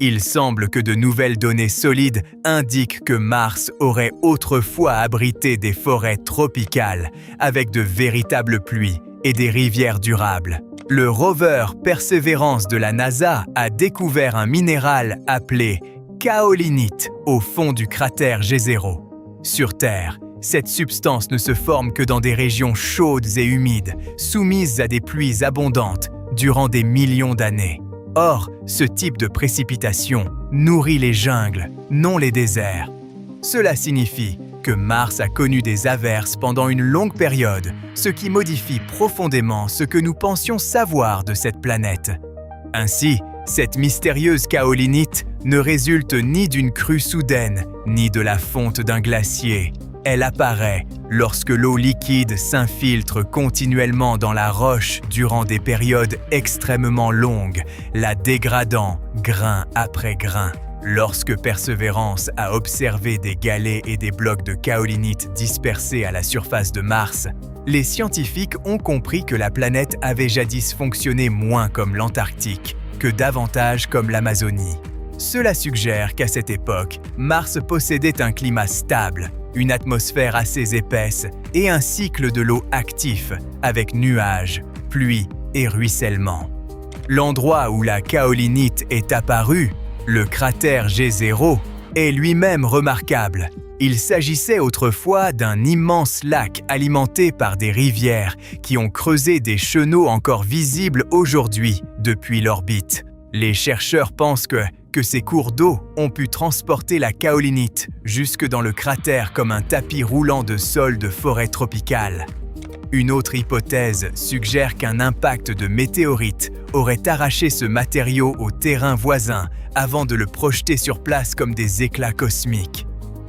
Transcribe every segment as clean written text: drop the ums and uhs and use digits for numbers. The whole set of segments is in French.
Il semble que de nouvelles données solides indiquent que Mars aurait autrefois abrité des forêts tropicales avec de véritables pluies et des rivières durables. Le rover Perseverance de la NASA a découvert un minéral appelé kaolinite au fond du cratère G0. Sur Terre, cette substance ne se forme que dans des régions chaudes et humides, soumises à des pluies abondantes durant des millions d'années. Or, ce type de précipitation nourrit les jungles, non les déserts. Cela signifie que Mars a connu des averses pendant une longue période, ce qui modifie profondément ce que nous pensions savoir de cette planète. Ainsi, cette mystérieuse kaolinite ne résulte ni d'une crue soudaine, ni de la fonte d'un glacier. Elle apparaît lorsque l'eau liquide s'infiltre continuellement dans la roche durant des périodes extrêmement longues, la dégradant grain après grain. Lorsque Perseverance a observé des galets et des blocs de kaolinite dispersés à la surface de Mars, les scientifiques ont compris que la planète avait jadis fonctionné moins comme l'Antarctique que davantage comme l'Amazonie. Cela suggère qu'à cette époque, Mars possédait un climat stable, une atmosphère assez épaisse et un cycle de l'eau actif avec nuages, pluie et ruissellement. L'endroit où la kaolinite est apparue, le cratère G0, est lui-même remarquable. Il s'agissait autrefois d'un immense lac alimenté par des rivières qui ont creusé des chenaux encore visibles aujourd'hui depuis l'orbite. Les chercheurs pensent que ces cours d'eau ont pu transporter la kaolinite jusque dans le cratère comme un tapis roulant de sol de forêt tropicale. Une autre hypothèse suggère qu'un impact de météorite aurait arraché ce matériau au terrain voisin avant de le projeter sur place comme des éclats cosmiques.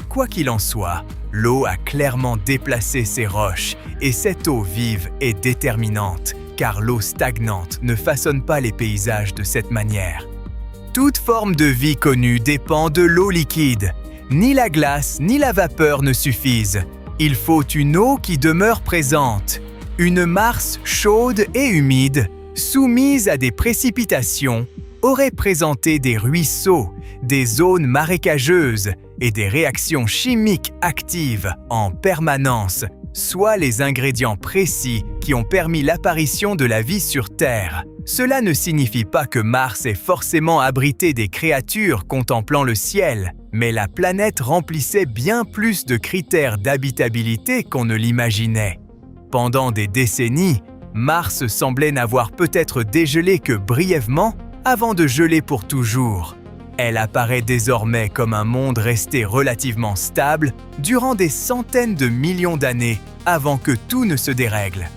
Quoi qu'il en soit, l'eau a clairement déplacé ces roches et cette eau vive est déterminante car l'eau stagnante ne façonne pas les paysages de cette manière. Toute forme de vie connue dépend de l'eau liquide. Ni la glace ni la vapeur ne suffisent. Il faut une eau qui demeure présente. Une Mars chaude et humide, soumise à des précipitations, aurait présenté des ruisseaux, des zones marécageuses et des réactions chimiques actives en permanence, soit les ingrédients précis qui ont permis l'apparition de la vie sur Terre. Cela ne signifie pas que Mars ait forcément abrité des créatures contemplant le ciel, mais la planète remplissait bien plus de critères d'habitabilité qu'on ne l'imaginait. Pendant des décennies, Mars semblait n'avoir peut-être dégelé que brièvement avant de geler pour toujours. Elle apparaît désormais comme un monde resté relativement stable durant des centaines de millions d'années avant que tout ne se dérègle.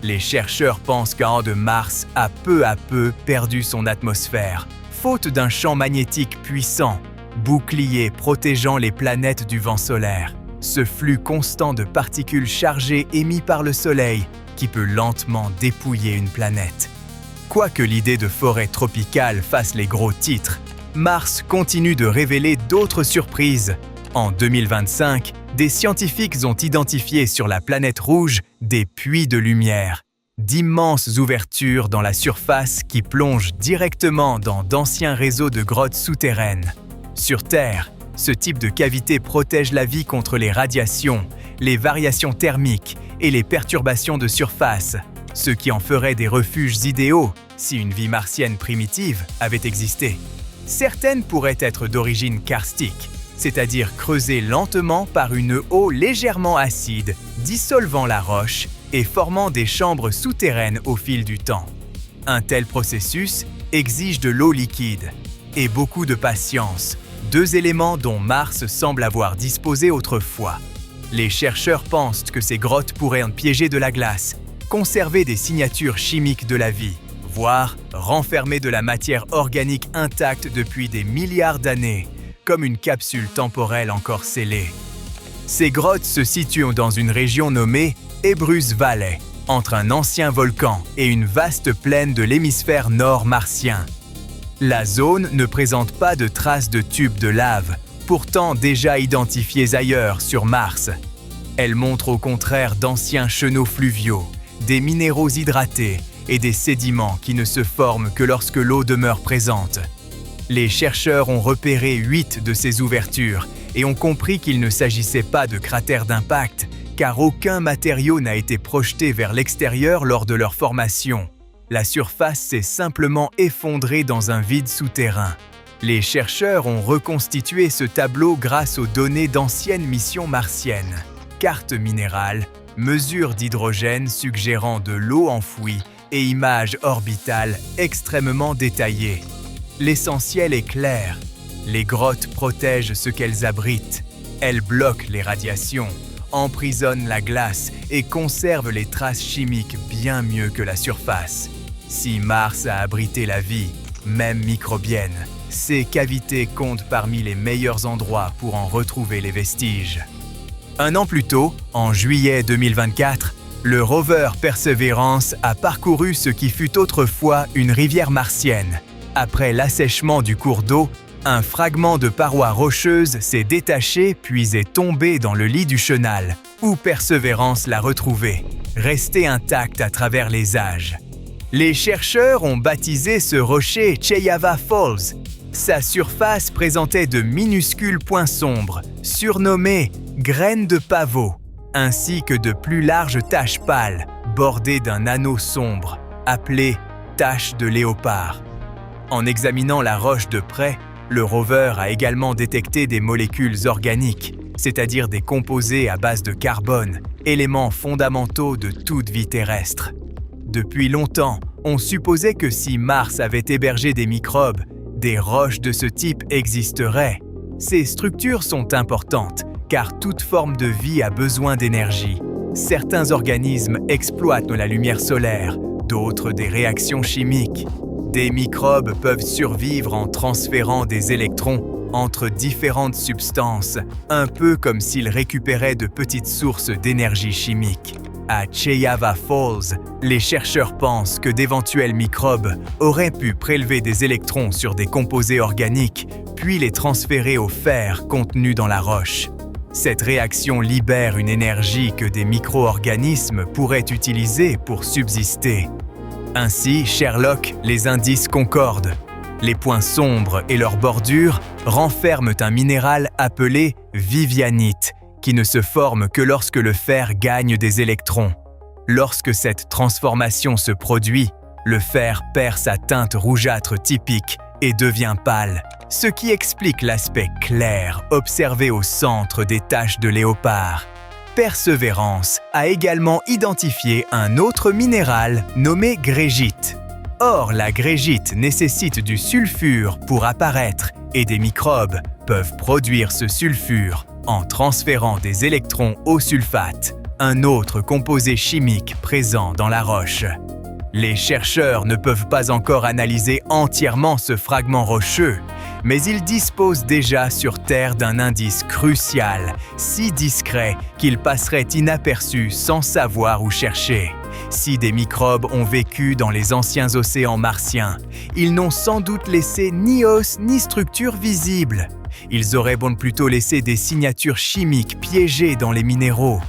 Les chercheurs pensent qu'un de Mars a peu à peu perdu son atmosphère, faute d'un champ magnétique puissant, bouclier protégeant les planètes du vent solaire. Ce flux constant de particules chargées émis par le Soleil qui peut lentement dépouiller une planète. Quoique l'idée de forêt tropicale fasse les gros titres, Mars continue de révéler d'autres surprises. En 2025, des scientifiques ont identifié sur la planète rouge des puits de lumière, d'immenses ouvertures dans la surface qui plongent directement dans d'anciens réseaux de grottes souterraines. Sur Terre, ce type de cavité protège la vie contre les radiations, les variations thermiques et les perturbations de surface, ce qui en ferait des refuges idéaux si une vie martienne primitive avait existé. Certaines pourraient être d'origine karstique, c'est-à-dire creusées lentement par une eau légèrement acide, dissolvant la roche et formant des chambres souterraines au fil du temps. Un tel processus exige de l'eau liquide et beaucoup de patience, deux éléments dont Mars semble avoir disposé autrefois. Les chercheurs pensent que ces grottes pourraient en piéger de la glace, conserver des signatures chimiques de la vie, voire renfermer de la matière organique intacte depuis des milliards d'années, comme une capsule temporelle encore scellée. Ces grottes se situent dans une région nommée Elbrus Valley, entre un ancien volcan et une vaste plaine de l'hémisphère nord martien. La zone ne présente pas de traces de tubes de lave, pourtant déjà identifiés ailleurs sur Mars. Elle montre au contraire d'anciens chenaux fluviaux, des minéraux hydratés et des sédiments qui ne se forment que lorsque l'eau demeure présente. Les chercheurs ont repéré 8 de ces ouvertures et ont compris qu'il ne s'agissait pas de cratères d'impact, car aucun matériau n'a été projeté vers l'extérieur lors de leur formation. La surface s'est simplement effondrée dans un vide souterrain. Les chercheurs ont reconstitué ce tableau grâce aux données d'anciennes missions martiennes. Cartes minérales, mesures d'hydrogène suggérant de l'eau enfouie et images orbitales extrêmement détaillées. L'essentiel est clair. Les grottes protègent ce qu'elles abritent. Elles bloquent les radiations, emprisonnent la glace et conservent les traces chimiques bien mieux que la surface. Si Mars a abrité la vie, même microbienne, ces cavités comptent parmi les meilleurs endroits pour en retrouver les vestiges. Un an plus tôt, en juillet 2024, le rover Perseverance a parcouru ce qui fut autrefois une rivière martienne. Après l'assèchement du cours d'eau, un fragment de paroi rocheuse s'est détaché puis est tombé dans le lit du chenal, où Perseverance l'a retrouvé, resté intact à travers les âges. Les chercheurs ont baptisé ce rocher Cheyava Falls. Sa surface présentait de minuscules points sombres, surnommés « graines de pavot », ainsi que de plus larges taches pâles, bordées d'un anneau sombre, appelé « tache de léopard ». En examinant la roche de près, le rover a également détecté des molécules organiques, c'est-à-dire des composés à base de carbone, éléments fondamentaux de toute vie terrestre. Depuis longtemps, on supposait que si Mars avait hébergé des microbes, des roches de ce type existeraient. Ces structures sont importantes, car toute forme de vie a besoin d'énergie. Certains organismes exploitent la lumière solaire, d'autres des réactions chimiques. Des microbes peuvent survivre en transférant des électrons entre différentes substances, un peu comme s'ils récupéraient de petites sources d'énergie chimique. À Cheyava Falls, les chercheurs pensent que d'éventuels microbes auraient pu prélever des électrons sur des composés organiques, puis les transférer au fer contenu dans la roche. Cette réaction libère une énergie que des micro-organismes pourraient utiliser pour subsister. Ainsi, Sherlock, les indices concordent. Les points sombres et leurs bordures renferment un minéral appelé vivianite, qui ne se forme que lorsque le fer gagne des électrons. Lorsque cette transformation se produit, le fer perd sa teinte rougeâtre typique et devient pâle, ce qui explique l'aspect clair observé au centre des taches de léopard. Perseverance a également identifié un autre minéral nommé grégite. Or, la grégite nécessite du sulfure pour apparaître et des microbes peuvent produire ce sulfure en transférant des électrons au sulfate, un autre composé chimique présent dans la roche. Les chercheurs ne peuvent pas encore analyser entièrement ce fragment rocheux, mais ils disposent déjà sur Terre d'un indice crucial, si discret qu'il passerait inaperçu sans savoir où chercher. Si des microbes ont vécu dans les anciens océans martiens, ils n'ont sans doute laissé ni os ni structure visible. Ils auraient bon plutôt laissé des signatures chimiques piégées dans les minéraux.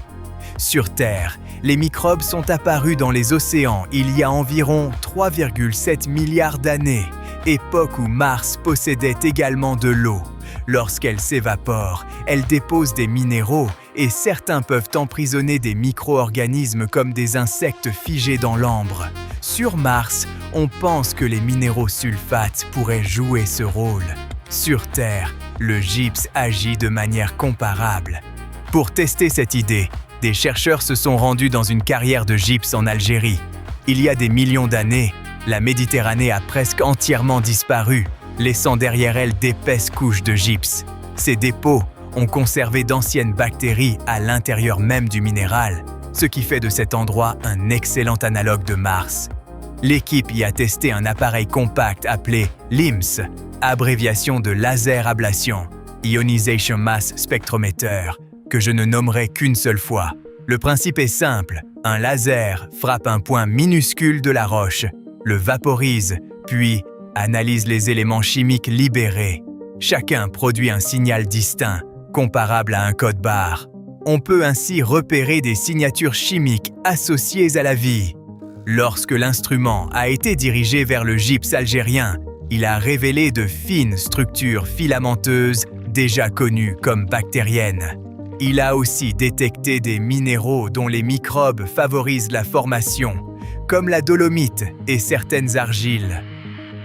Sur Terre, les microbes sont apparus dans les océans il y a environ 3,7 milliards d'années, époque où Mars possédait également de l'eau. Lorsqu'elle s'évapore, elle dépose des minéraux et certains peuvent emprisonner des micro-organismes comme des insectes figés dans l'ambre. Sur Mars, on pense que les minéraux sulfates pourraient jouer ce rôle. Sur Terre, le gypse agit de manière comparable. Pour tester cette idée, des chercheurs se sont rendus dans une carrière de gypse en Algérie. Il y a des millions d'années, la Méditerranée a presque entièrement disparu, laissant derrière elle d'épaisses couches de gypse. Ces dépôts ont conservé d'anciennes bactéries à l'intérieur même du minéral, ce qui fait de cet endroit un excellent analogue de Mars. L'équipe y a testé un appareil compact appelé LIMS, abréviation de laser ablation, Ionization Mass Spectrometer, que je ne nommerai qu'une seule fois. Le principe est simple, un laser frappe un point minuscule de la roche, le vaporise, puis analyse les éléments chimiques libérés. Chacun produit un signal distinct, comparable à un code-barre. On peut ainsi repérer des signatures chimiques associées à la vie. Lorsque l'instrument a été dirigé vers le gypse algérien, Il a révélé de fines structures filamenteuses déjà connues comme bactériennes. Il a aussi détecté des minéraux dont les microbes favorisent la formation, comme la dolomite et certaines argiles.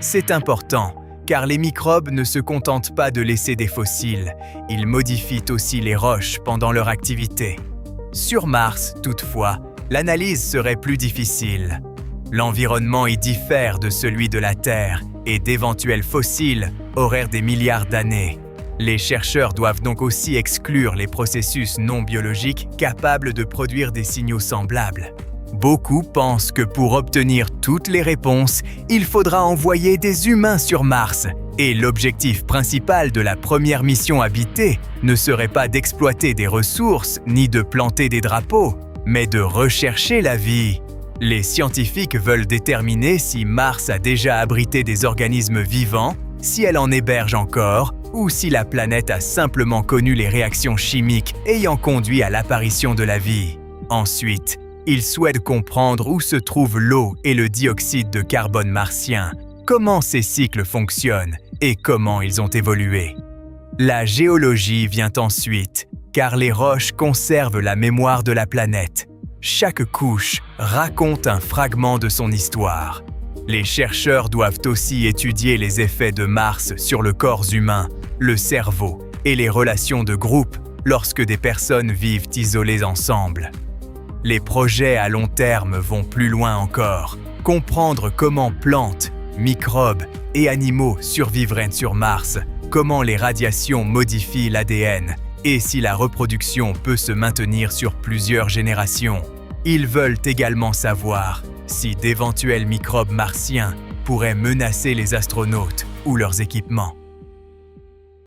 C'est important, car les microbes ne se contentent pas de laisser des fossiles, ils modifient aussi les roches pendant leur activité. Sur Mars, toutefois, l'analyse serait plus difficile. L'environnement y diffère de celui de la Terre et d'éventuels fossiles auraient des milliards d'années. Les chercheurs doivent donc aussi exclure les processus non biologiques capables de produire des signaux semblables. Beaucoup pensent que pour obtenir toutes les réponses, il faudra envoyer des humains sur Mars. Et l'objectif principal de la première mission habitée ne serait pas d'exploiter des ressources ni de planter des drapeaux, mais de rechercher la vie. Les scientifiques veulent déterminer si Mars a déjà abrité des organismes vivants, si elle en héberge encore, ou si la planète a simplement connu les réactions chimiques ayant conduit à l'apparition de la vie. Ensuite, ils souhaitent comprendre où se trouvent l'eau et le dioxyde de carbone martien, comment ces cycles fonctionnent et comment ils ont évolué. La géologie vient ensuite, car les roches conservent la mémoire de la planète. Chaque couche raconte un fragment de son histoire. Les chercheurs doivent aussi étudier les effets de Mars sur le corps humain, le cerveau et les relations de groupe lorsque des personnes vivent isolées ensemble. Les projets à long terme vont plus loin encore. Comprendre comment plantes, microbes et animaux survivraient sur Mars, comment les radiations modifient l'ADN et si la reproduction peut se maintenir sur plusieurs générations. Ils veulent également savoir si d'éventuels microbes martiens pourraient menacer les astronautes ou leurs équipements.